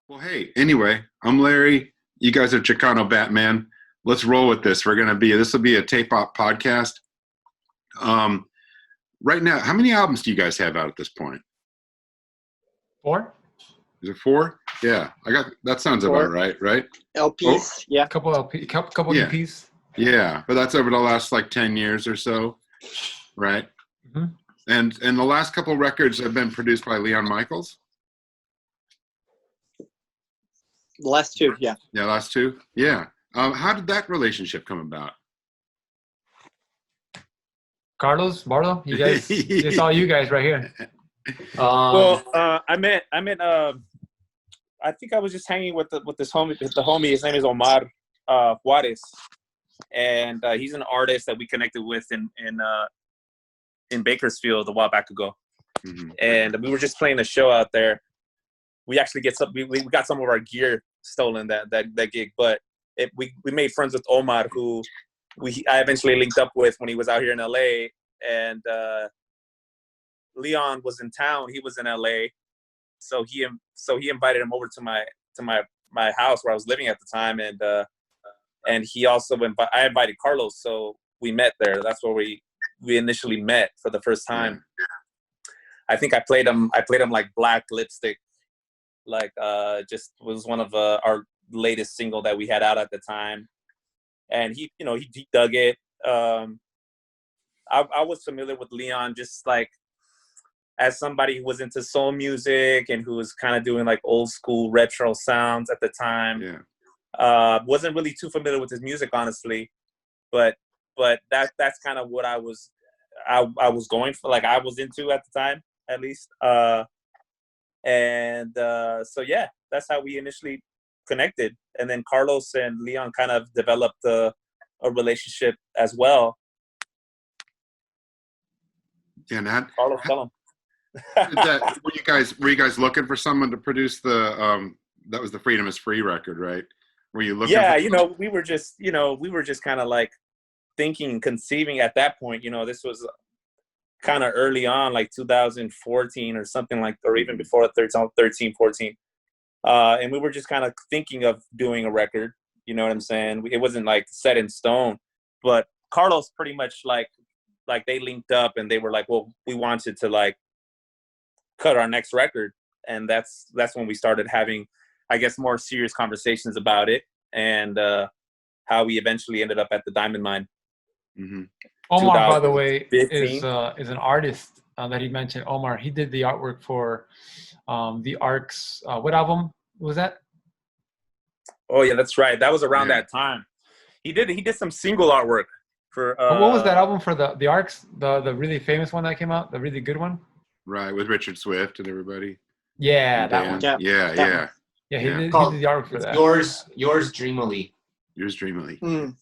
Well, hey, anyway, I'm Larry. You guys are Chicano Batman. Let's roll with this. This will be a tape op podcast. Um, right now, how many albums do you guys have out at this point? Four? Is it four? Yeah, that sounds about right, right? LPs, yeah. Couple Yeah. EPs. Yeah, but that's over the last like 10 years or so, right? Mm-hmm. And the last couple records have been produced by Leon Michaels. The last two, yeah. Yeah, last two. Yeah. How did that relationship come about? Carlos, Barlow, you guys, it's all you guys right here. I met. I think I was just hanging with this homie. The homie, his name is Omar Juarez, and he's an artist that we connected with in Bakersfield a while back ago. Mm-hmm. And we were just playing a show out there. We actually we got some of our gear stolen that gig, but we made friends with Omar, who I eventually linked up with when he was out here in LA, and Leon was in town. He was in LA, so he invited him over to my house where I was living at the time, and he also I invited Carlos, so we met there. That's where we initially met for the first time. I think I played him like Black Lipstick, like just was one of our latest single that we had out at the time, and he dug it. I was familiar with Leon just like as somebody who was into soul music and who was kind of doing like old school retro sounds at the time. Yeah. Wasn't really too familiar with his music, honestly, but that's kind of what I was going for, like I was into at the time, at least. So yeah, that's how we initially connected, and then Carlos and Leon kind of developed a relationship as well. Yeah, Nat. Carlos, tell him. Were you guys looking for someone to produce that was the Freedom is Free record, right? Were you looking? Yeah, we were just kind of like thinking, conceiving at that point. This was kind of early on, like 2014 or something like, or even before 13, 14. And we were just kind of thinking of doing a record. You know what I'm saying? It wasn't like set in stone, but Carlos pretty much like they linked up and they were like, well, we wanted to like cut our next record. And that's when we started having, I guess, more serious conversations about it, and how we eventually ended up at the Diamond Mine. Mm-hmm. Omar, by the way, is an artist that he mentioned. Omar, he did the artwork for the Arcs. What album was that? Oh yeah, that's right. That was around that time. He did some single artwork for. What was that album for the Arcs? The really famous one that came out, the really good one. Right, with Richard Swift and everybody. Yeah, that one. Yeah. Yeah, he did the artwork for that. Yours dreamily. Yours dreamily. Mm.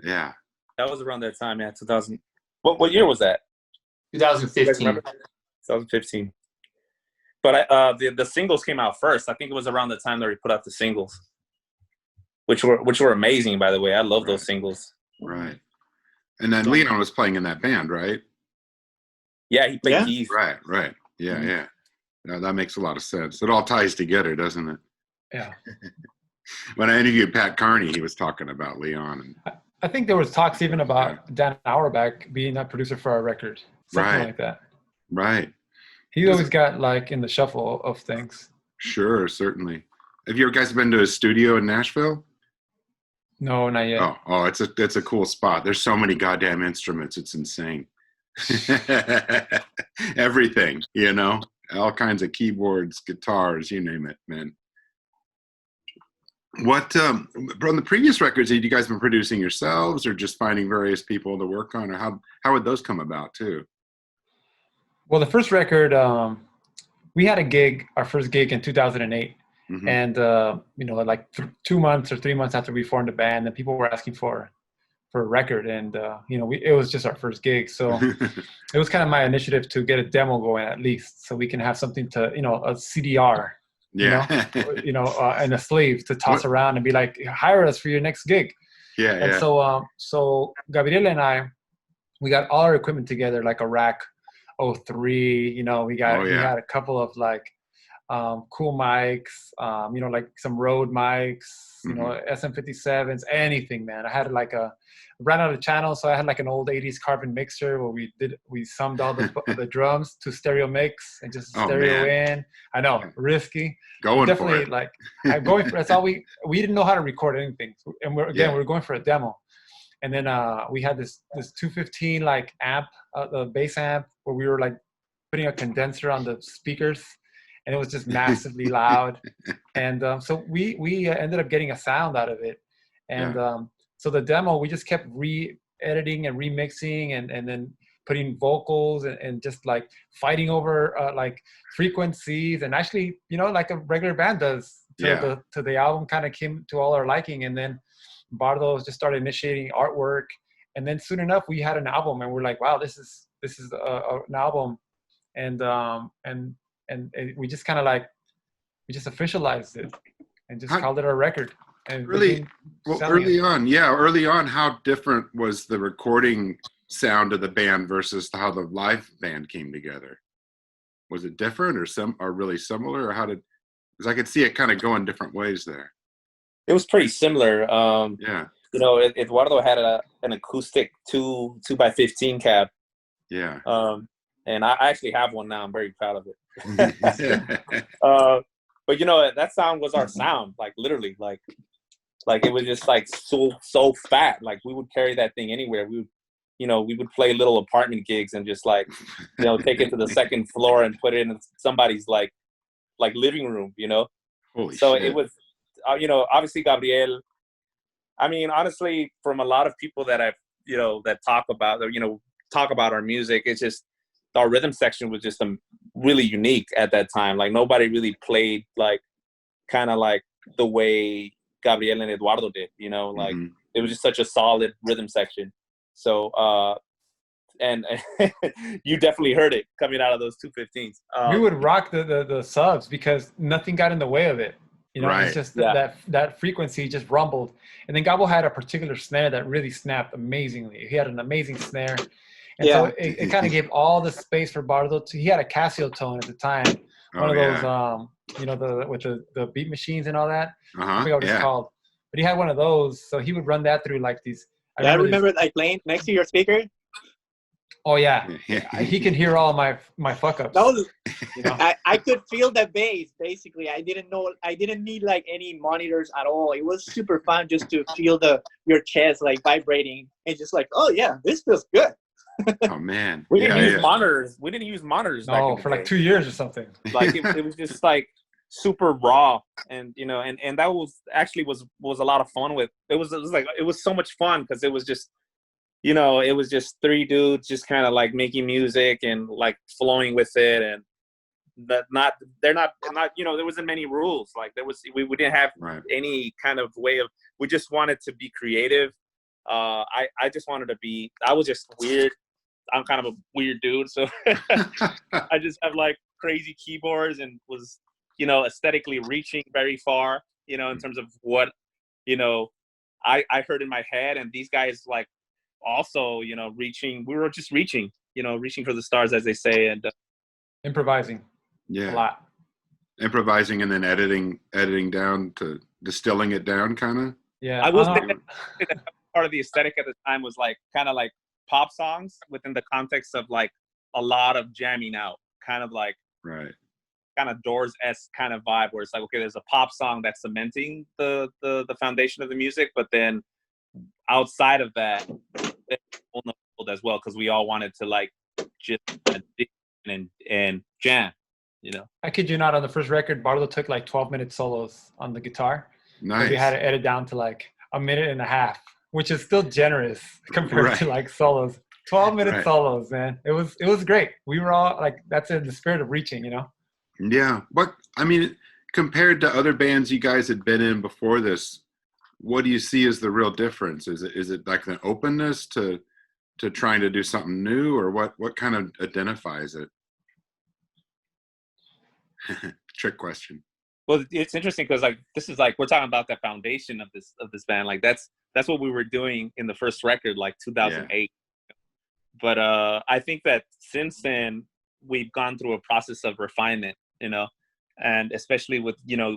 Yeah. That was around that time, 2000. What year was that? 2015. 2015. But the singles came out first. I think it was around the time that we put out the singles, which were amazing, by the way. I love those singles. Right. And then Leon was playing in that band, right? Yeah, he played keys. Right. Yeah, Mm-hmm. yeah. No, that makes a lot of sense. It all ties together, doesn't it? Yeah. When I interviewed Pat Carney, he was talking about Leon. And I think there was talks even about Dan Auerbach being a producer for our record. Something like that. Right. He always got like in the shuffle of things. Sure, certainly. Have you guys been to his studio in Nashville? No, not yet. Oh, it's a cool spot. There's so many goddamn instruments. It's insane. Everything, all kinds of keyboards, guitars, you name it, man. What from the previous records, had you guys been producing yourselves or just finding various people to work on, or how would those come about too? Well, the first record, we had our first gig in 2008. Mm-hmm. And, like 2 months or 3 months after we formed the band, and people were asking for a record. And, it was just our first gig. So it was kind of my initiative to get a demo going at least, so we can have something to, a CDR, and a sleeve to toss around and be like, hire us for your next gig. And so Gabriela and I, we got all our equipment together, like a rack 03, we had a couple of like cool mics, like some Rode mics, SM57s, anything, man. I had ran out of channels, so I had like an old 80s carbon mixer where we summed all the drums to stereo mix and just stereo in. I know, risky. Going Definitely, for it. like I'm going for. That's all we didn't know how to record anything, and we're going for a demo. And then we had this 215 like amp, the bass amp, where we were like putting a condenser on the speakers, and it was just massively loud. And so we ended up getting a sound out of it. And so the demo, we just kept re-editing and remixing and then putting vocals and just like fighting over like frequencies, and actually, like a regular band does, till the album kind of came to all our liking. And then Bardo just started initiating artwork, and then soon enough we had an album, and we're like, wow, this is an album. And we just kind of like, we just officialized it and just called it our record. And really, well, early on, how different was the recording sound of the band versus how the live band came together? Was it different or really similar, or because I could see it kind of going different ways there. It was pretty similar. Eduardo had an acoustic 2x15 cab. Yeah. And I actually have one now. I'm very proud of it. But that sound was our sound, like literally, like it was just like so fat. Like we would carry that thing anywhere. We would play little apartment gigs and just like, take it to the second floor and put it in somebody's like living room, Holy so shit. it was, obviously Gabriel. I mean, honestly, from a lot of people that I've, that talk about our music, it's just our rhythm section was just really unique at that time. Like nobody really played like kind of like the way Gabriel and Eduardo did, like it was just such a solid rhythm section. So, and you definitely heard it coming out of those 215s. We would rock the subs because nothing got in the way of it. Right. It's just that frequency just rumbled. And then Gabo had a particular snare that really snapped amazingly. He had an amazing snare. And so it kind of gave all the space for Bardo he had a Casio tone at the time. One of those, with the beat machines and all that. I forgot what it's called. But he had one of those. So he would run that through like these. I remember like playing next to your speaker. Oh yeah, he can hear all my fuck ups. I could feel the bass. Basically, I didn't need like any monitors at all. It was super fun just to feel your chest like vibrating and just like, oh yeah, this feels good. Oh man, we didn't use monitors. We didn't use monitors. No, for like 2 years or something. Like it was just like super raw, and and that was actually was a lot of fun with. It was so much fun because it was just. It was just three dudes just kind of like making music and like flowing with it, and there wasn't many rules. Like we didn't have any kind of way of. We just wanted to be creative. I just wanted to be. I was just weird. I'm kind of a weird dude, so I just have like crazy keyboards and was aesthetically reaching very far. In terms of what I heard in my head, and these guys like. Also, reaching. We were just reaching for the stars, as they say, and improvising. Yeah, a lot. Improvising and then editing down to distilling it down, kind of. Yeah, I was thinking that part of the aesthetic at the time was like kind of like pop songs within the context of like a lot of jamming out, kind of like kind of Doors-esque kind of vibe, where it's like, okay, there's a pop song that's cementing the foundation of the music, but then outside of that, as well, because we all wanted to like just and jam, I kid you not, on the first record, Bardo took like 12-minute solos on the guitar. Nice. We had to edit down to like a minute and a half, which is still generous compared to like solos. 12-minute solos, man. It was great. We were all like, that's in the spirit of reaching, Yeah. Compared to other bands you guys had been in before this, what do you see as the real difference? Is it like an openness to trying to do something new, or what kind of identifies it? Trick question. Well, it's interesting because like this is like we're talking about the foundation of this band. Like that's what we were doing in the first record, like 2008. But I think that since then we've gone through a process of refinement. and especially with, you know,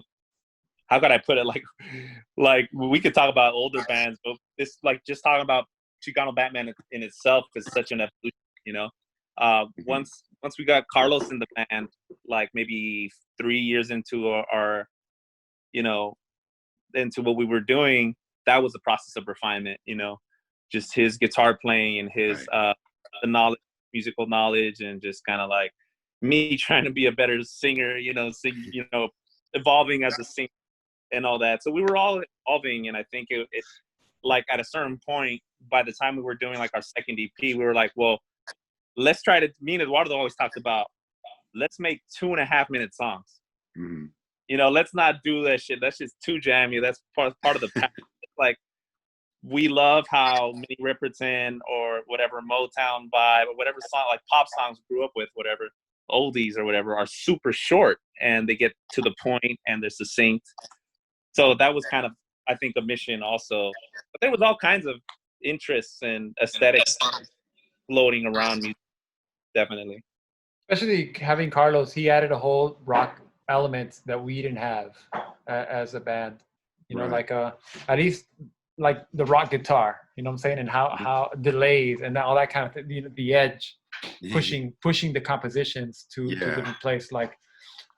how could I put it? Like we could talk about older bands, but this, like, just talking about Chicano Batman in itself is such an evolution, you know. Once we got Carlos in the band, like maybe 3 years into our, you know, into what we were doing, that was a process of refinement, you know, just his guitar playing and his the knowledge, musical knowledge, and just kind of like me trying to be a better singer, you know, you know, evolving as a singer and all that. So we were all evolving, and I think it like at a certain point, by the time we were doing like our second EP, we were like, well, let's try to. Me and Eduardo always talked about, let's make 2.5-minute songs. Mm-hmm. You know, let's not do that shit. That's just too jammy. That's part of the package. Like, we love how Minnie Riperton or whatever Motown vibe or whatever song, like pop songs we grew up with, whatever oldies or whatever, are super short and they get to the point and they're succinct. So that was kind of, I think, a mission also. But there was all kinds of interests and aesthetics floating around music, definitely. Especially having Carlos, he added a whole rock element that we didn't have as a band. You know, Right. like at least like the rock guitar. You know what I'm saying? And how delays and all that kind of thing, you know, the edge, pushing the compositions to a different place. Like,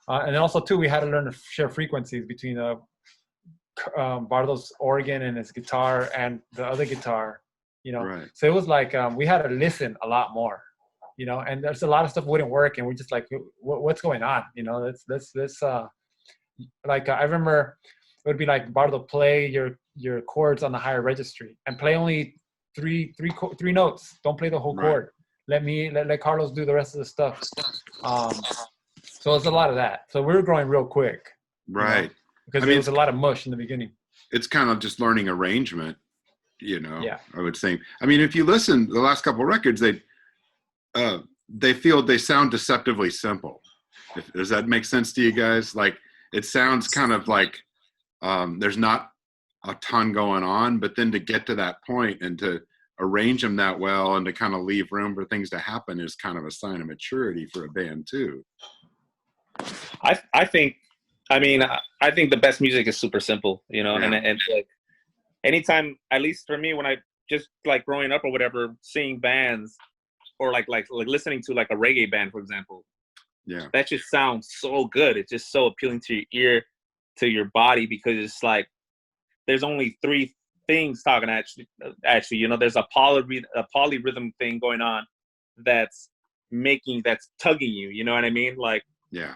and then also too, we had to learn to share frequencies between Bardo's organ and his guitar and the other guitar. You know, Right. so it was like we had to listen a lot more. You know, and there's a lot of stuff wouldn't work, and we're just like, what's going on? You know, let's like I remember it would be like, Bardo, play your chords on the higher registry and play only three notes. Don't play the whole chord. Let Carlos do the rest of the stuff. So it's a lot of that. So we were growing real quick, Right. You know, because there was a lot of mush in the beginning. It's kind of just learning arrangement, you know. Yeah. I would say. I mean, if you listen, the last couple of records, they feel they sound deceptively simple. Does that make sense to you guys? Like, it sounds kind of like there's not a ton going on, but then to get to that point and to arrange them that well and to kind of leave room for things to happen is kind of a sign of maturity for a band too. I think the best music is super simple, you know, and like anytime, at least for me, when I just like growing up or whatever, seeing bands or like listening to like a reggae band, for example, that just sounds so good. It's just so appealing to your ear, to your body, because it's like there's only 3 things talking actually, you know, there's a polyrhythm thing going on that's tugging you, you know what I mean? Like,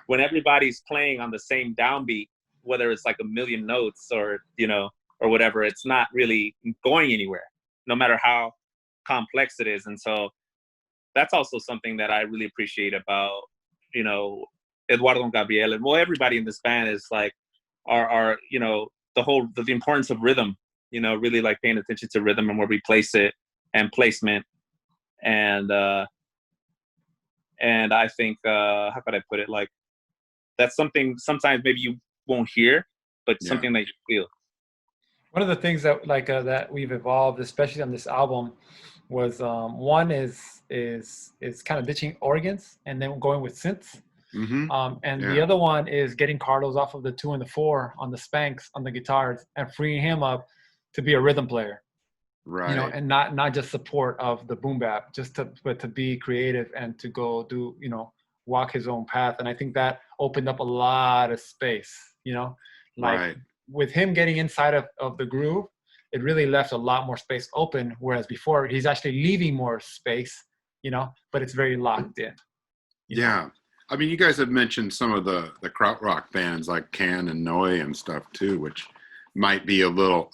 when everybody's playing on the same downbeat, whether it's like a million notes or, you know, or whatever, it's not really going anywhere, no matter how complex it is. And so that's also something that I really appreciate about, you know, Eduardo and Gabriel, and well, everybody in this band is like, are you know, the importance of rhythm, you know, really like paying attention to rhythm and where we place it and placement. And I think, how could I put it? Like, that's something sometimes maybe you won't hear, but something that you feel. One of the things that that we've evolved, especially on this album, was one is kind of ditching organs and then going with synths. And the other one is getting Carlos off of the 2 and the 4 on the Spanx on the guitars and freeing him up to be a rhythm player. Right. You know, and not just support of the boom bap, but to be creative and to go do, you know, walk his own path. And I think that opened up a lot of space, you know, like with him getting inside of the groove, it really left a lot more space open. Whereas before he's actually leaving more space, you know, but it's very locked in. You know? I mean, you guys have mentioned some of the krautrock bands like Can and Noi and stuff too, which might be a little,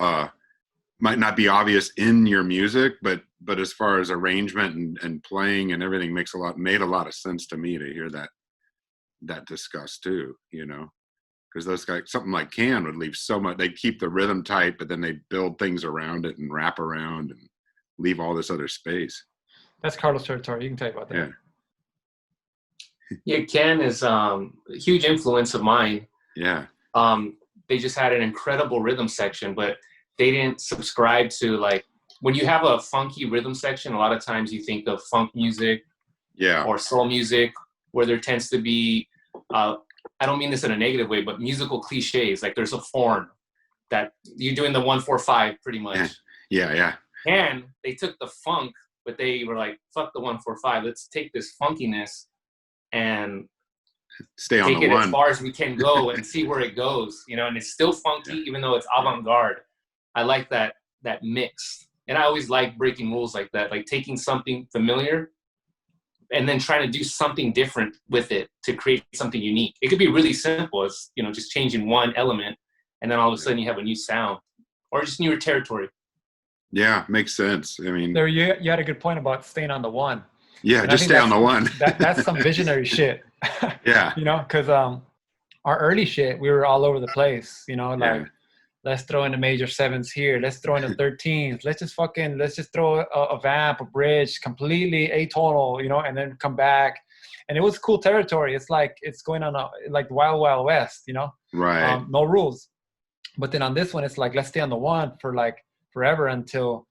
might not be obvious in your music, but as far as arrangement and playing and everything made a lot of sense to me to hear that discussed too, you know, because those guys, something like Can would leave so much, they'd keep the rhythm tight, but then they build things around it and wrap around and leave all this other space. That's Carlos territory. You can tell you about that. Yeah, Can is a huge influence of mine. Yeah. They just had an incredible rhythm section, but they didn't subscribe to, like, when you have a funky rhythm section, a lot of times you think of funk music or soul music, where there tends to be I don't mean this in a negative way, but musical cliches. Like there's a form that you're doing the 1-4-5 pretty much. Yeah. And they took the funk, but they were like, fuck the 1-4-5. Let's take this funkiness and Stay on take the it one. as far as we can go and see where it goes, you know, and it's still funky, even though it's avant-garde. I like that mix. And I always like breaking rules like that, like taking something familiar and then trying to do something different with it to create something unique. It could be really simple as, you know, just changing one element and then all of a sudden you have a new sound or just newer territory. Yeah, makes sense. I mean, There, you had a good point about staying on the one. yeah, And just stay on the one. That's some visionary shit. Yeah. You know, because our early shit, we were all over the place. You know, like Yeah. let's throw in the major sevens here. Let's throw in the 13s. Let's just throw a vamp, a bridge, completely atonal. You know, and then come back. And it was cool territory. It's like it's going on like Wild Wild West. You know, Right. no rules. But then on this one, it's like let's stay on the one for like forever until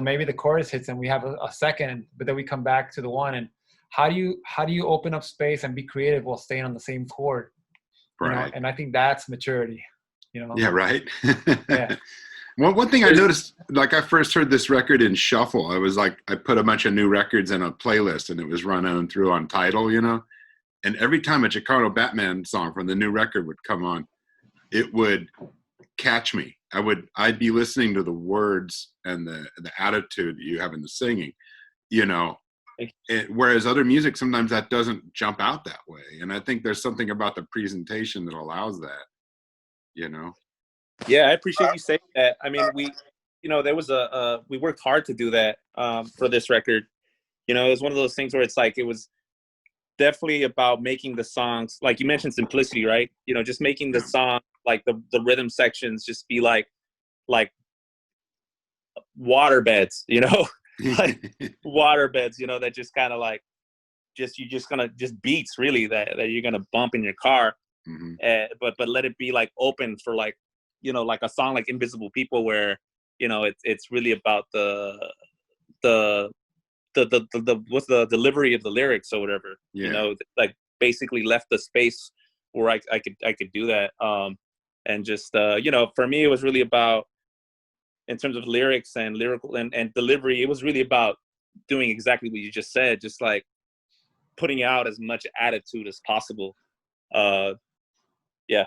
maybe the chorus hits and we have a second, but then we come back to the one. And how do you open up space and be creative while staying on the same chord? You know? Right. And I think that's maturity. You know. Yeah. Right. Yeah. One thing I noticed, like I first heard this record in shuffle. I put a bunch of new records in a playlist and it was running through on Tidal, you know. And every time a Chicano Batman song from the new record would come on, it would catch me. I'd be listening to the words and the attitude that you have in the singing, you know. Whereas other music, sometimes that doesn't jump out that way. And I think there's something about the presentation that allows that, you know. Yeah, I appreciate you saying that. I mean, there was we worked hard to do that for this record. You know, it was one of those things where it's like, it was definitely about making the songs, like you mentioned, simplicity, right? You know, just making the song, like the rhythm sections just be like water beds, you know, like water beds, you know, that just kind of like, just beats really that you're going to bump in your car. Mm-hmm. But let it be like open for like, you know, like a song like Invisible People where, you know, it's really about the what's the delivery of the lyrics or whatever. Yeah. You know, like basically left the space where I could do that. And just you know, for me it was really about, in terms of lyrics and lyrical and delivery, it was really about doing exactly what you just said, just like putting out as much attitude as possible. Yeah.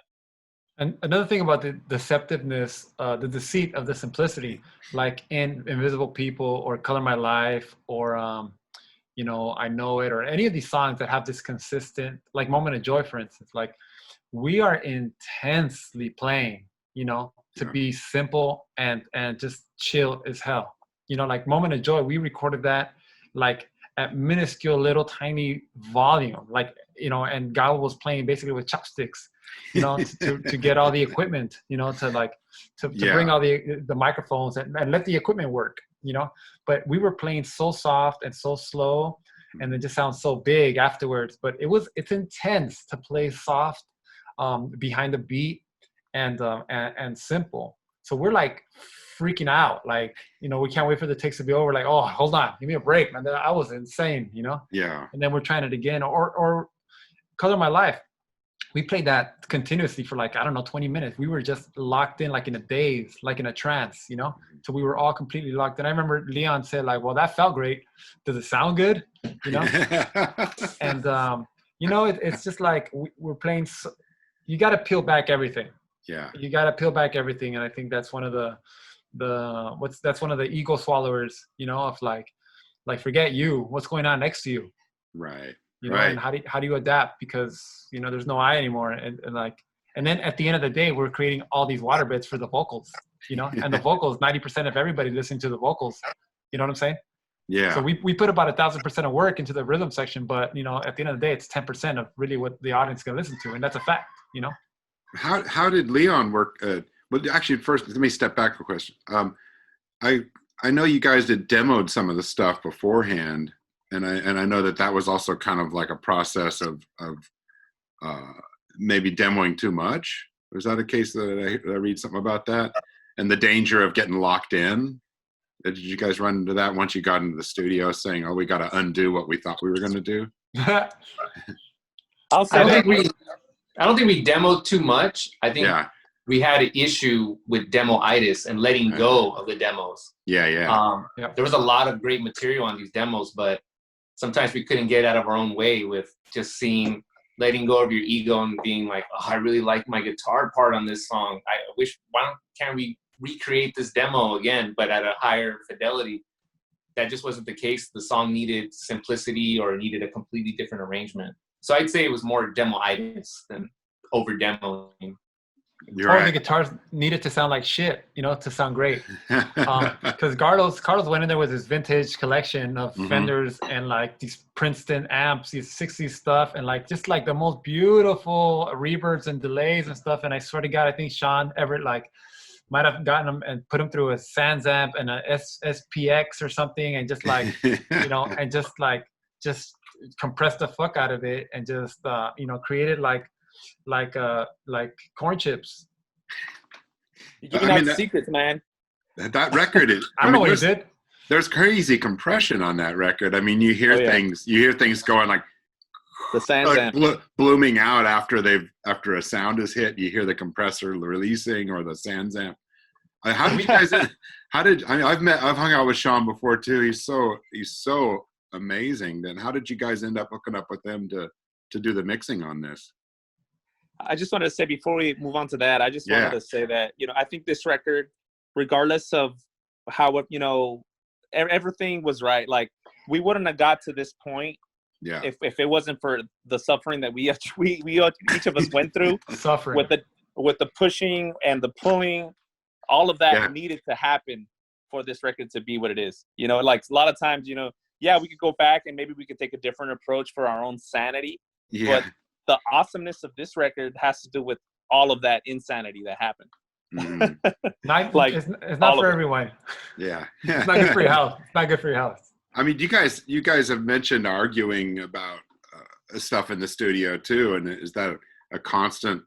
And another thing about the deceptiveness, the deceit of the simplicity, like in Invisible People or Color My Life or, you know, I Know It, or any of these songs that have this consistent, like Moment of Joy, for instance, like we are intensely playing, you know, to be simple and just chill as hell. You know, like Moment of Joy, we recorded that like at minuscule little tiny volume, like, you know, and Gal was playing basically with chopsticks, you know, to get all the equipment, you know, to bring all the microphones and let the equipment work, you know. But we were playing so soft and so slow, and it just sounds so big afterwards. But it's intense to play soft behind the beat and simple. So we're like freaking out, like, you know, we can't wait for the takes to be over. Like, oh, hold on, give me a break, man. I was insane, you know. Yeah. And then we're trying it again, or Color My Life. We played that continuously for like, I don't know, 20 minutes. We were just locked in, like in a daze, like in a trance, you know? So we were all completely locked in. I remember Leon said like, well, that felt great. Does it sound good? You know? And, you know, it's just like we're playing, you got to peel back everything. Yeah. You got to peel back everything. And I think that's one of that's one of the ego swallowers, you know, of like forget you, what's going on next to you. Right. You know, right. and how do you adapt, because, you know, there's no I anymore, and then at the end of the day, we're creating all these water beds for the vocals, you know, and the vocals, 90% of everybody listening to the vocals, you know what I'm saying? Yeah. So we put about 1,000% of work into the rhythm section, but, you know, at the end of the day, it's 10% of really what the audience is gonna listen to, and that's a fact, you know. How did Leon work? Well, actually, first let me step back for a question. I know you guys had demoed some of the stuff beforehand. And I know that was also kind of like a process of maybe demoing too much. Was that a case that I read something about that? And the danger of getting locked in? Did you guys run into that once you got into the studio saying, oh, we got to undo what we thought we were going to do? I'll say that. I don't think we demoed too much. I think we had an issue with demo-itis and letting go of the demos. There was a lot of great material on these demos, but sometimes we couldn't get out of our own way with just letting go of your ego and being like, oh, I really like my guitar part on this song. I wish, can't we recreate this demo again, but at a higher fidelity? That just wasn't the case. The song needed simplicity or needed a completely different arrangement. So I'd say it was more demo-itis than over-demoing. The guitars needed to sound like shit, to sound great. Because Carlos went in there with his vintage collection of Fenders and like these Princeton amps, these 60s stuff, and like just like the most beautiful reverbs and delays and stuff. And I swear to God, I think Sean Everett might have gotten him and put him through a Sans amp and a SPX or something, and just like and just compressed the fuck out of it and just created like corn chips. You're giving out secrets, man. That record is. I don't know what he did. There's crazy compression on that record. I mean, you hear things. You hear things going like the Sans amp blooming out after a sound is hit. You hear the compressor releasing or the Sans amp. How did you guys? I've hung out with Sean before too. He's so amazing. Then how did you guys end up hooking up with him to do the mixing on this? I just wanted to say before we move on to that, I just wanted to say that, I think this record, regardless of how, everything was right. Like, we wouldn't have got to this point if it wasn't for the suffering that we each of us went through. Suffering. With the pushing and the pulling, all of that needed to happen for this record to be what it is. Like a lot of times, we could go back and maybe we could take a different approach for our own sanity. Yeah. But the awesomeness of this record has to do with all of that insanity that happened. It's not for everyone. Yeah. It's not good for your health. It's not good for your health. I mean, you guys have mentioned arguing about stuff in the studio too, and is that a constant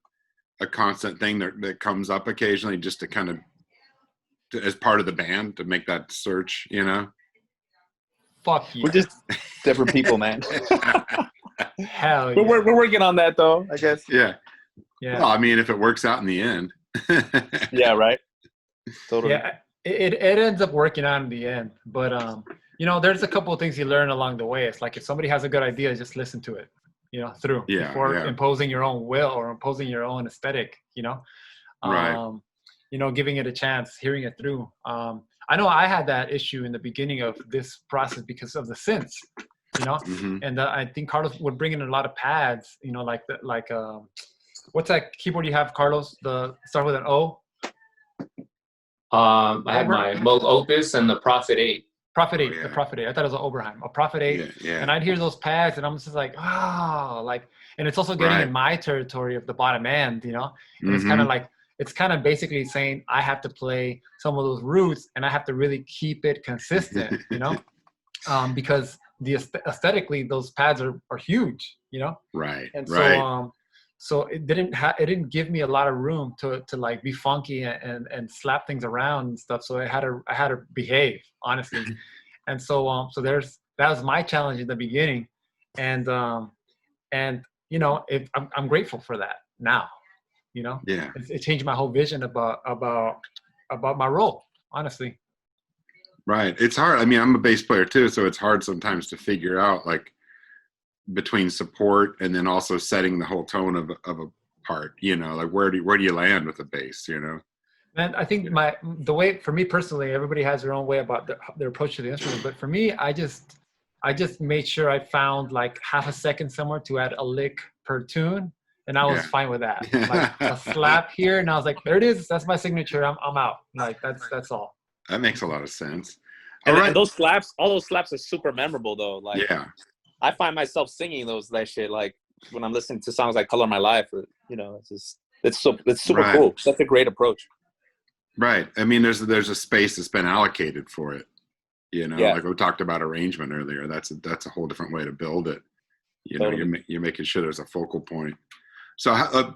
thing that comes up occasionally, just to kind of as part of the band to make that search? Fuck you. We're just different people, man. Hell yeah. We're working on that though, I guess. Yeah. Well, I mean, if it works out in the end. Yeah, right. Totally. Yeah, it ends up working out in the end, but there's a couple of things you learn along the way. It's like if somebody has a good idea, just listen to it, before imposing your own will or imposing your own aesthetic. Right. Giving it a chance, hearing it through. I know I had that issue in the beginning of this process because of the synths. And I think Carlos would bring in a lot of pads, what's that keyboard you have, Carlos? Start with an O? I had my Moog Opus and the Prophet 8. Prophet 8, the Prophet 8. I thought it was an Oberheim. A Prophet 8. Yeah. And I'd hear those pads and I'm just like, and it's also getting in my territory of the bottom end, And it's kind of basically saying I have to play some of those roots and I have to really keep it consistent, because aesthetically those pads are huge, Right. And so so it didn't give me a lot of room to like be funky and slap things around and stuff. So I had to behave, honestly. And so that was my challenge in the beginning, and I'm grateful for that now. It changed my whole vision about my role, honestly. Right. It's hard. I mean, I'm a bass player too, so it's hard sometimes to figure out like between support and then also setting the whole tone of a part, like where do you land with the bass, And I think the way, for me personally, everybody has their own way about their approach to the instrument. But for me, I just made sure I found like half a second somewhere to add a lick per tune. And I was fine with that. Like a slap here. And I was like, there it is. That's my signature. I'm out. Like that's all. That makes a lot of sense. And all those slaps are super memorable though. Like, I find myself singing that shit like when I'm listening to songs like "Color My Life," or it's super cool. That's a great approach. Right. I mean, there's a space that's been allocated for it. Like we talked about arrangement earlier. That's a whole different way to build it. Totally. You're making sure there's a focal point. So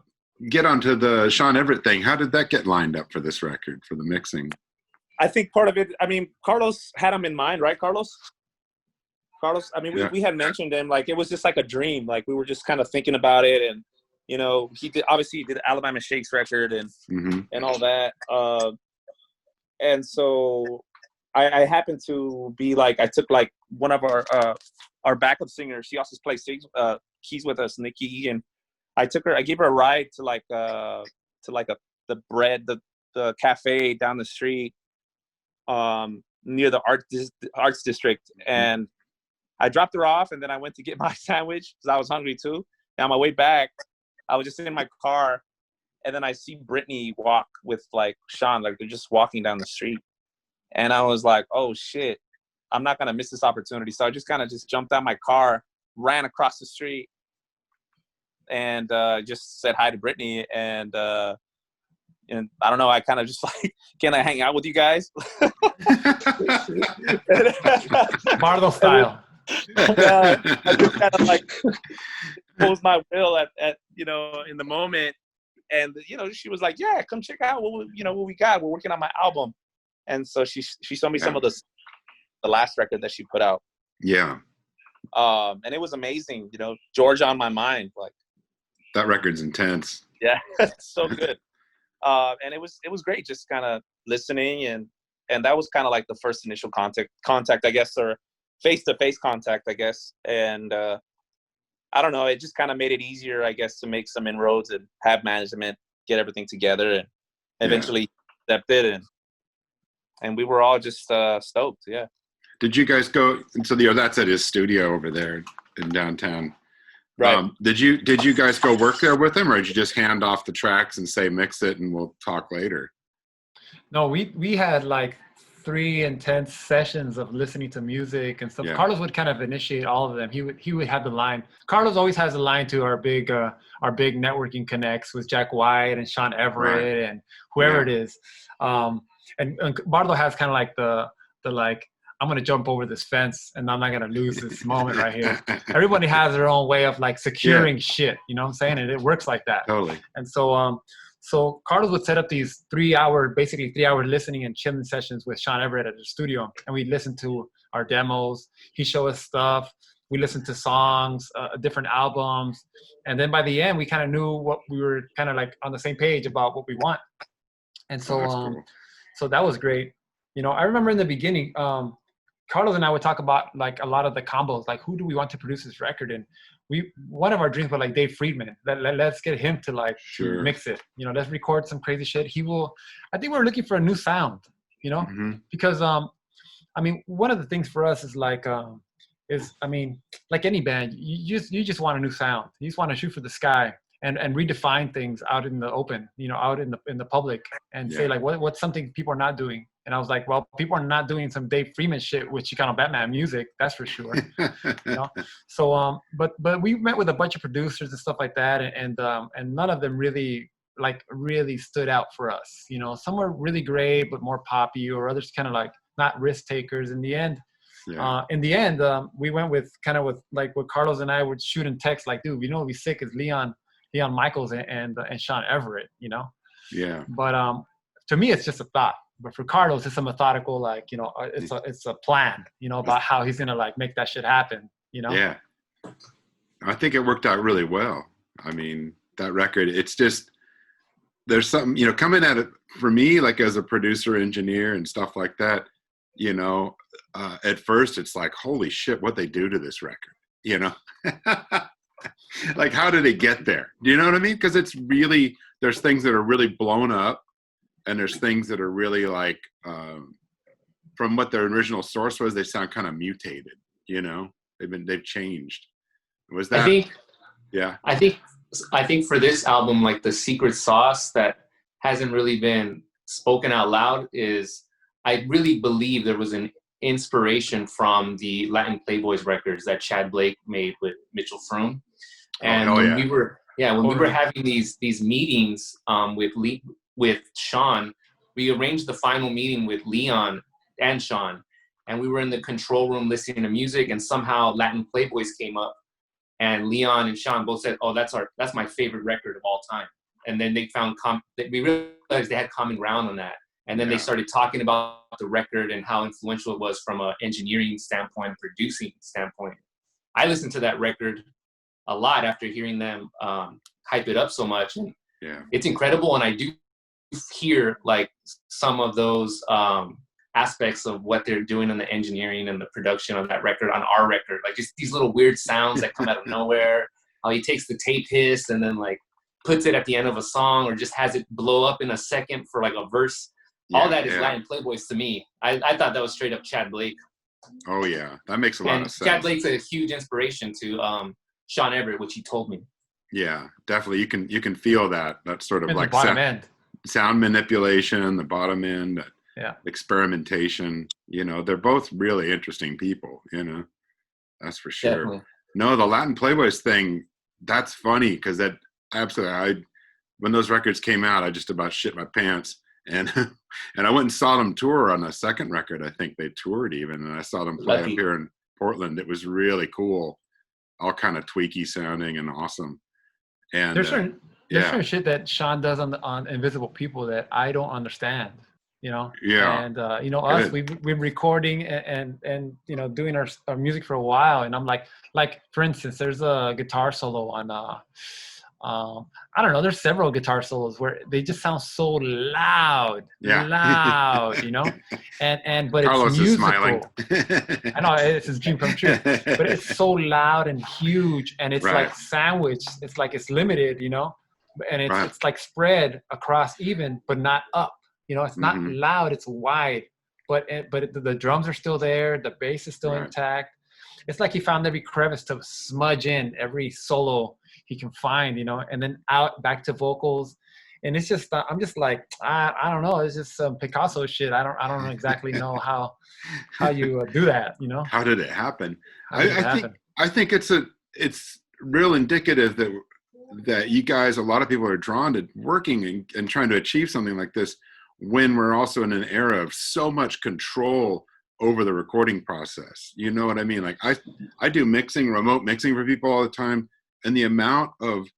get onto the Sean Everett thing. How did that get lined up for this record for the mixing? I think part of it, Carlos had him in mind, right, Carlos? I mean, we had mentioned him, like, it was just like a dream. Like, we were just kind of thinking about it. You know, he did the Alabama Shakes record and all that. And so I happened to be like, I took like one of our backup singers. She also plays keys with us, Nikki, and I gave her a ride to the cafe down the street, near the arts district, and I dropped her off, and then I went to get my sandwich because I was hungry too. And on my way back, I was just sitting in my car, and then I see Brittany walk with like Sean, like they're just walking down the street. And I was like, oh shit, I'm not gonna miss this opportunity. So I just kind of jumped out my car, ran across the street, and just said hi to Brittany. And I don't know, I kind of just like, can I hang out with you guys? Bardo style. I just kind of like imposed my will at in the moment. And she was like, yeah, come check out what we got. We're working on my album. And so she showed me some of the last record that she put out. Yeah. And it was amazing. Georgia on My Mind, like that record's intense. Yeah, it's so good. And it was great, just kind of listening, and that was kind of like the first initial contact, I guess, or face-to-face contact, I guess. And I don't know, it just kind of made it easier, I guess, to make some inroads and have management get everything together, and eventually accepted, and we were all just stoked. Yeah. Did you guys go? So that's at his studio over there in downtown. Right. Did you guys go work there with him, or did you just hand off the tracks and say mix it and we'll talk later? No, we had like 3 intense sessions of listening to music and stuff. Yeah. Carlos would kind of initiate all of them. He would have the line. Carlos always has a line to our big networking connects with Jack White and Sean Everett and whoever it is. And Bardo has kind of like the like, I'm going to jump over this fence and I'm not going to lose this moment right here. Everybody has their own way of like securing shit, you know what I'm saying? And it works like that. Totally. And so Carlos would set up these 3-hour listening and chilling sessions with Sean Everett at the studio. And we'd listen to our demos. He'd show us stuff. We listened to songs, different albums. And then by the end, we kind of knew what we were kind of like on the same page about what we want. And so, cool. So that was great. I remember in the beginning, Carlos and I would talk about like a lot of the combos, like who do we want to produce this record? And one of our dreams was like Dave Friedman. Let's get him to like to mix it. Let's record some crazy shit. I think we're looking for a new sound, because I mean, one of the things for us is like like any band, you just want a new sound. You just want to shoot for the sky and redefine things out in the open, out in the public, and say like what's something people are not doing. And I was like, well, people are not doing some Dave Friedman shit with Chicano Batman music, that's for sure. So, but we met with a bunch of producers and stuff like that, and none of them really stood out for us. Some were really great, but more poppy, or others kind of like not risk takers. In the end, we went with like what Carlos and I would shoot in text, like, dude, what would be sick is Leon Michaels and Sean Everett, Yeah. But to me, it's just a thought. But for Carlos, it's a methodical, like, it's a plan, about how he's going to like make that shit happen, Yeah. I think it worked out really well. I mean, that record, it's just, there's something, coming at it for me, like as a producer, engineer and stuff like that, at first it's like, holy shit, what they do to this record, like, how did it get there? Do you know what I mean? Because it's really, there's things that are really blown up. And there's things that are really like, from what their original source was, they sound kind of mutated. They've changed. Was that? I think for this album, like the secret sauce that hasn't really been spoken out loud is, I really believe there was an inspiration from the Latin Playboys records that Chad Blake made with Mitchell Froome. And when we were having these meetings with Sean, we arranged the final meeting with Leon and Sean, and we were in the control room listening to music, and somehow Latin Playboys came up, and Leon and Sean both said, "Oh, that's my favorite record of all time." And then they found we realized they had common ground on that, and then they started talking about the record and how influential it was from an engineering standpoint, producing standpoint. I listened to that record a lot after hearing them hype it up so much. And Yeah. it's incredible. And I do hear like some of those aspects of what they're doing in the engineering and the production of that record on our record, like just these little weird sounds that come out of nowhere. How he takes the tape hiss and then like puts it at the end of a song, or just has it blow up in a second for like a verse. All that is Latin Playboys to me. I thought that was straight up Chad Blake. Oh yeah, that makes a lot of sense. Chad Blake's a huge inspiration to Sean Everett, which he told me. Yeah, definitely. You can feel that sort of And like the bottom end. sound manipulation, the bottom end, experimentation. You know, they're both really interesting people. You know, that's for sure. Definitely. No, the Latin Playboys thing, that's funny because that absolutely. When those records came out, I just about shit my pants. And and I went and saw them tour on the second record. I think they toured even, and I saw them play up here in Portland. It was really cool, all kind of tweaky sounding and awesome. And there's certain shit that Sean does on Invisible People that I don't understand. You know. Yeah. And you know, us, we've been recording and you know, doing our music for a while, and I'm like for instance, there's a guitar solo on I don't know. There's several guitar solos where they just sound so loud, you know, but Carlos it's musical. is smiling. I know it's his dream come true, but it's so loud and huge, and it's like sandwiched. It's like it's limited, you know, and it's like spread across even, but not up. You know, it's not loud. It's wide, but the drums are still there. The bass is still intact. It's like he found every crevice to smudge in every solo he can find, you know, and then out back to vocals. And it's just, I'm just like, I don't know. It's just some Picasso shit. I don't exactly know how you do that, you know? How did it happen? I think it's real indicative that you guys, a lot of people are drawn to working and trying to achieve something like this when we're also in an era of so much control over the recording process. You know what I mean? Like I do remote mixing for people all the time. And the amount of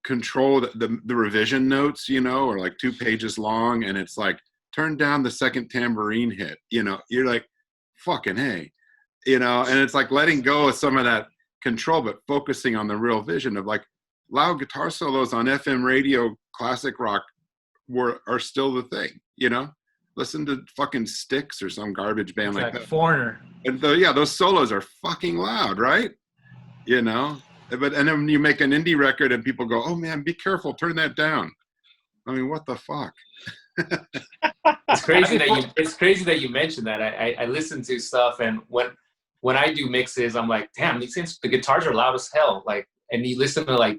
control, the revision notes, you know, are like 2 pages long, and it's like, turn down the second tambourine hit, you know, you're like, fucking hey, you know, and it's like letting go of some of that control, but focusing on the real vision of like loud guitar solos on FM radio, classic rock are still the thing, you know? Listen to fucking Styx or some garbage band like that. Foreigner. And those solos are fucking loud, right? You know? And then you make an indie record and people go, oh man, be careful, turn that down. I mean, what the fuck? It's crazy that you mentioned that. I listen to stuff, and when I do mixes, I'm like, damn, the guitars are loud as hell. Like, and you listen to like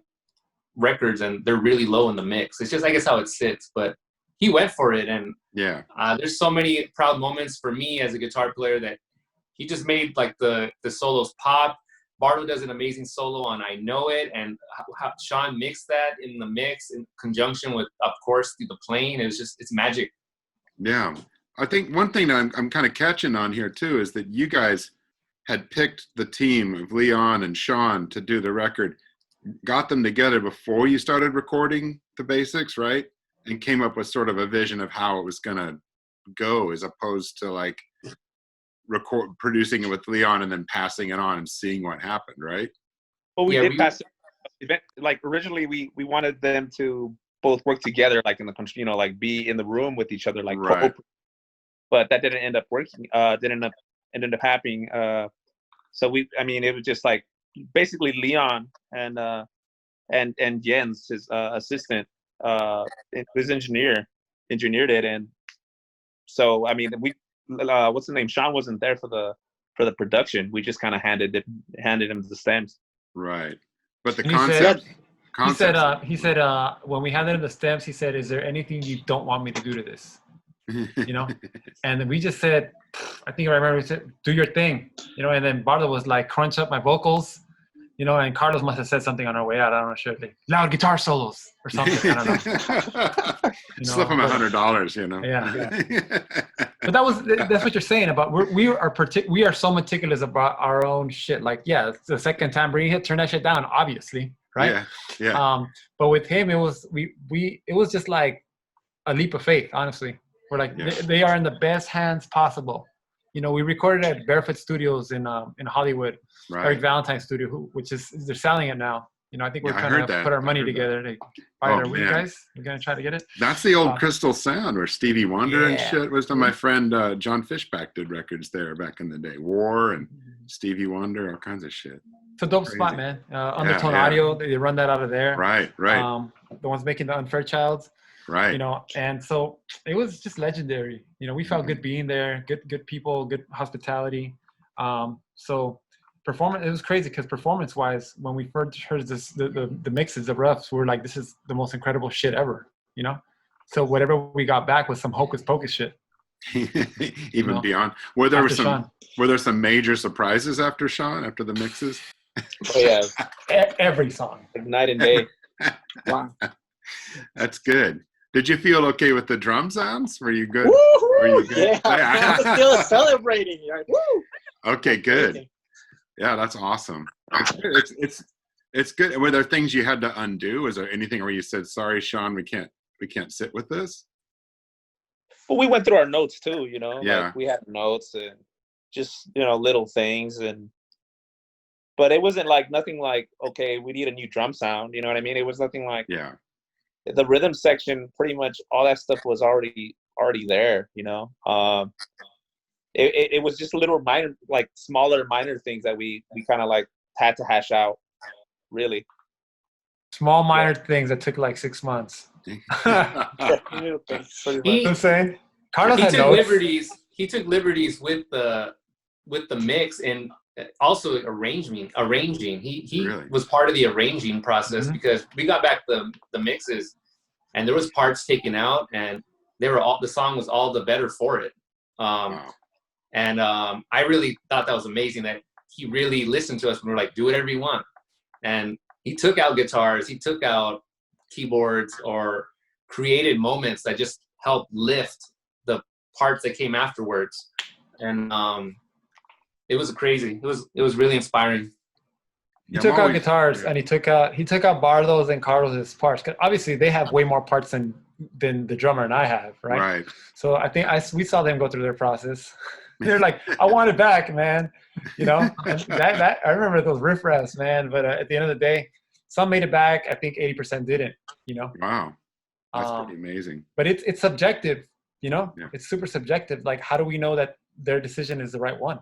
records and they're really low in the mix. It's just, I guess, how it sits. But he went for it, and there's so many proud moments for me as a guitar player that he just made like the solos pop. Bardo does an amazing solo on I Know It, and how Sean mixed that in the mix in conjunction with, of course, the playing. It's magic. Yeah. I think one thing that I'm kind of catching on here too is that you guys had picked the team of Leon and Sean to do the record, got them together before you started recording the basics, right? And came up with sort of a vision of how it was going to go, as opposed to like producing it with Leon and then passing it on and seeing what happened, right? Well, we did pass it. Like originally, we wanted them to both work together, like in the country, you know, like be in the room with each other, like. But that didn't end up working. Ended up happening. So it was just like basically Leon and Jens, his assistant, his engineered it, and so I mean what's the name? Sean wasn't there for the production. We just kind of handed him the stems. Right. But the he said when we handed him the stems, he said, "Is there anything you don't want me to do to this?" You know, and then we just said, I think I remember we said, "Do your thing," you know. And then Bardo was like, "Crunch up my vocals," you know. And Carlos must have said something on our way out. I don't know, sure, like loud guitar solos or something. I don't know. Slip him $100, you know. Yeah. But that's what you're saying about we are so meticulous about our own shit. Like, yeah, it's the second tambourine hit, turn that shit down, obviously, right? Yeah. But with him, it was it was just like a leap of faith. Honestly, we're like they are in the best hands possible. we recorded at Barefoot Studios in Hollywood, Eric Right. Valentine's studio, which is they're selling it now. I think we're Yeah, I trying heard to that. put our I money heard that. together to buy Oh, it. Are we man. guys? We're gonna try to get it. That's the old Crystal Sound where Stevie Wonder and Yeah. shit was. My friend John Fishback did records there back in the day. War and Stevie Wonder, all kinds of shit. It's a dope Crazy. spot, man. Undertone yeah. Audio, they run that out of there. Right. The ones making the Unfair Childs. Right. And so it was just legendary. We felt Mhm. good being there, good people, good hospitality. So performance, it was crazy because performance-wise, when we first heard the mixes, the roughs, we were like, this is the most incredible shit ever. So whatever we got back was some hocus pocus shit. Even beyond. Were there After some major surprises after Sean, after the mixes? Oh yeah, every song. like night and day. Wow. That's good. Did you feel okay with the drum sounds? Were you good? Woo-hoo! Were you good? Yeah, I'm still celebrating. Right? Woo! Okay, good. Amazing. Yeah, that's awesome. It's good. Were there things you had to undo? Was there anything where you said, "Sorry, Sean, we can't sit with this"? Well, we went through our notes too, Yeah. Like we had notes and just little things, but it wasn't like nothing like, okay, we need a new drum sound. You know what I mean? It was nothing like Yeah. the rhythm section. Pretty much all that stuff was already there. It was just little minor, like smaller minor things that we kind of like had to hash out. Really Small minor things that took like 6 months. Little things, pretty much. I'm saying Carlos He had took notes. liberties. He took liberties with the mix and also arranging. He Really? was part of the arranging process Mhm. because we got back the mixes, and there was parts taken out, and the song was all the better for it. Wow. And I really thought that was amazing that he really listened to us and we were like, do whatever you want. And he took out guitars, he took out keyboards, or created moments that just helped lift the parts that came afterwards. And it was crazy. It was really inspiring. He took out guitars and he took out Bardo's and Carlos's parts. 'Cause obviously, they have way more parts than the drummer and I have, right? Right. So I think we saw them go through their process. They're like, I want it back, man. And that I remember those riffraffs, man. But at the end of the day, some made it back. I think 80% didn't. Wow. That's pretty amazing. But it's subjective. Yeah. It's super subjective. Like, how do we know that their decision is the right one?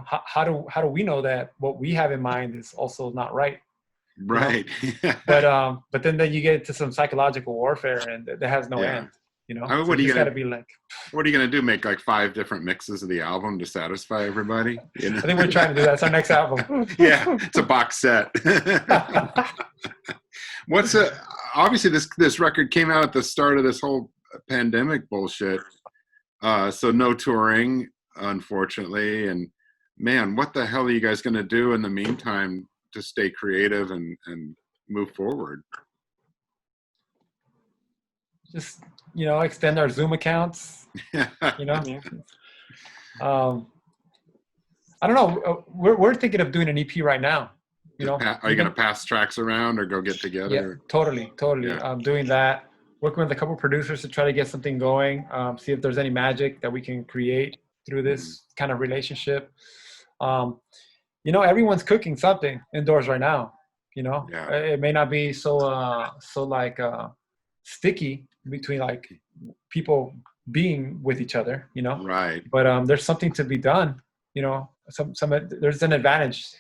How do we know that what we have in mind is also not right? Right. But then you get into some psychological warfare, and that has no Yeah. end. I mean, So what are you just gonna gotta be like? What are you gonna do? Make like 5 different mixes of the album to satisfy everybody? I think we're trying to do that. It's our next album. Yeah, it's a box set. Obviously this record came out at the start of this whole pandemic bullshit. So no touring, unfortunately. And man, what the hell are you guys gonna do in the meantime to stay creative and move forward? Just extend our Zoom accounts. I don't know. We're thinking of doing an EP right now. Are you gonna pass tracks around or go get together? Yeah, totally. Yeah. Doing that, working with a couple producers to try to get something going. See if there's any magic that we can create through this kind of relationship. Everyone's cooking something indoors right now. Yeah. It may not be so sticky between like people being with each other. Right. But there's something to be done. There's an advantage.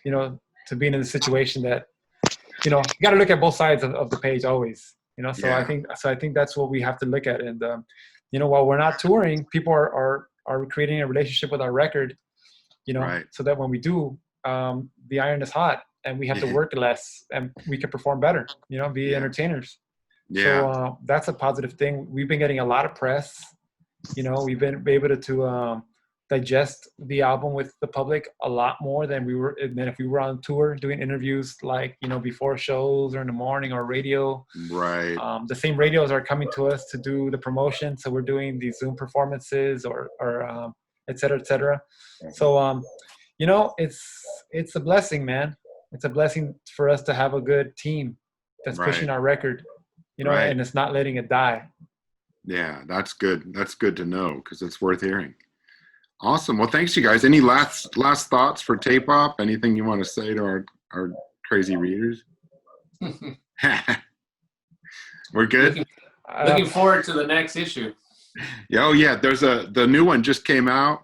To being in a situation that, you got to look at both sides of the page always, so Yeah. I think that's what we have to look at. And, while we're not touring, people are creating a relationship with our record, Right. so that when we do, the iron is hot and we have to work less and we can perform better, be entertainers. Yeah. So that's a positive thing. We've been getting a lot of press, we've been able to, digest the album with the public a lot more than if we were on tour doing interviews like before shows or in the morning or radio. Right. The same radios are coming to us to do the promotion, so we're doing these Zoom performances or et cetera. So it's a blessing, man. It's a blessing for us to have a good team that's pushing our record, Right. and it's not letting it die. Yeah, that's good. That's good to know because it's worth hearing. Awesome. Well, thanks, you guys. Any last thoughts for Tape Op? Anything you want to say to our crazy readers? We're good. Looking forward to the next issue. Yeah, oh yeah, the new one just came out.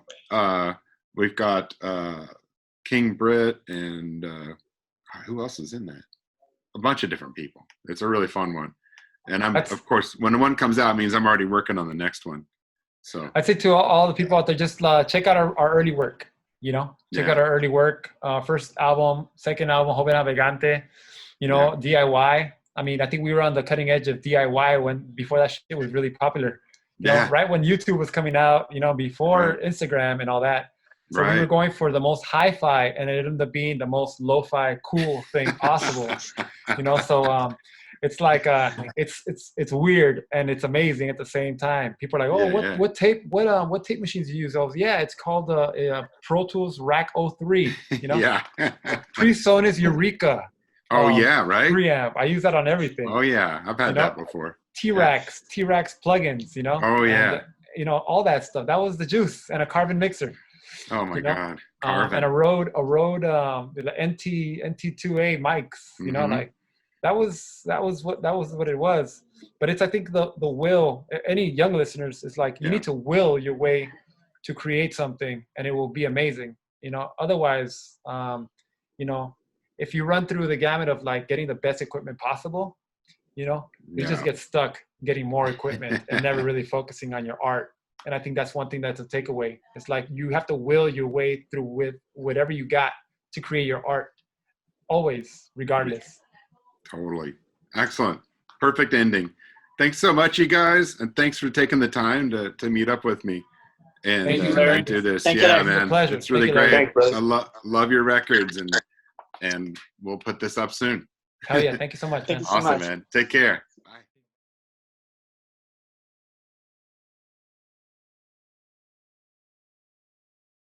We've got King Britt and who else is in that? A bunch of different people. It's a really fun one. And of course, when the one comes out, it means I'm already working on the next one. So I'd say to all the people out there, just check out our early work. Check out our early work. First album, second album, Joven Navegante. DIY. I mean, I think we were on the cutting edge of DIY before that shit was really popular. Right when YouTube was coming out, before Instagram and all that. So we were going for the most hi-fi, and it ended up being the most lo-fi, cool thing possible. So it's like it's weird and it's amazing at the same time. People are like, what tape machines do you use? It's called a Pro Tools Rack 03. Pre-Sonus Eureka. Oh yeah, right. Preamp. I use that on everything. Oh yeah, I've had that before. T-Rax plugins. Oh yeah. And, all that stuff. That was the juice, and a carbon mixer. Oh my God. Carbon. And a Rode the NT2A mics. Like that was what it was. But it's, I think, the will. Any young listeners is like, you need to will your way to create something, and it will be amazing. Otherwise, if you run through the gamut of like getting the best equipment possible, you just get stuck getting more equipment and never really focusing on your art. And I think that's one thing that's a takeaway. It's like you have to will your way through with whatever you got to create your art, always, regardless. Totally. Excellent. Perfect ending. Thanks so much, you guys. And thanks for taking the time to meet up with me and do this. Thank you, man. it's a pleasure. It's really great. I love your records, and we'll put this up soon. Hell yeah. Thank you so much. Thank you so awesome, much. man. Take care.